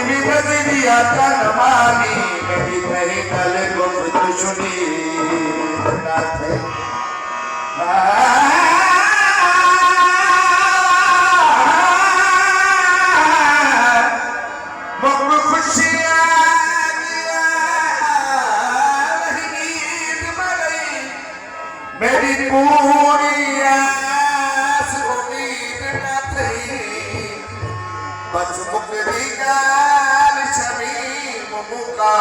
भी नजरिया तन मानी मेरी तेरी गल गुप्त सुनी नाथ मकरू खुशियां मेरी पूरी आस उम्मीद न थी बस मुकरी गाल शमीम मुका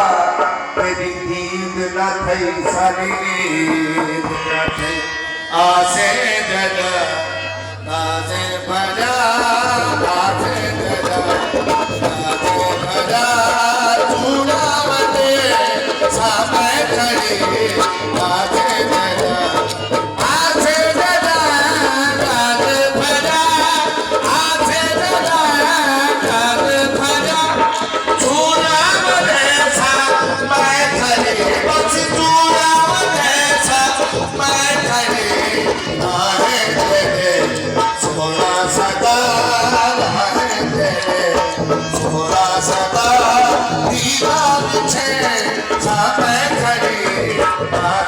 मेरी नींद न थी सारी नींद न थी आसे जगा आसे भजा आसे जगा आसे भजा चूड़ा मते सामने खड़ी आसे जगा आसे जगा आसे भजा आसे जगा आसे भजा चूड़ा मते सामने खड़ी बस चूड़ा मते सामने खड़ी आए तेरे सोना सदा आए तेरे सोना सदा दीवार छे सामने खड़ी आए तेरे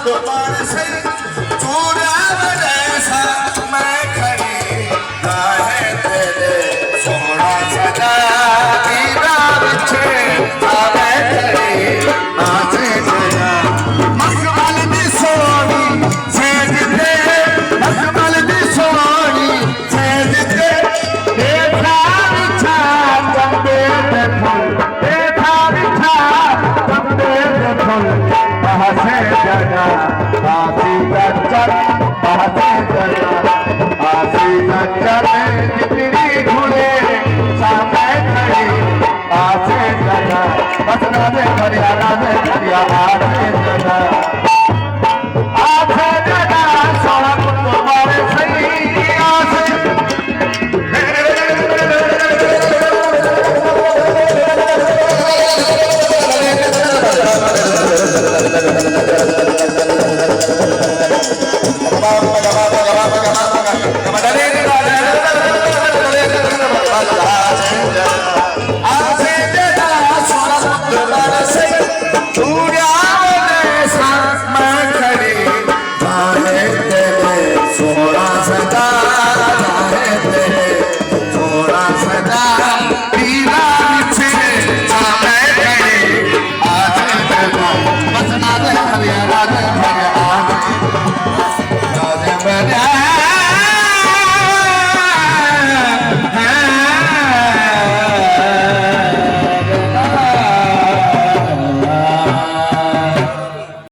Goodbye.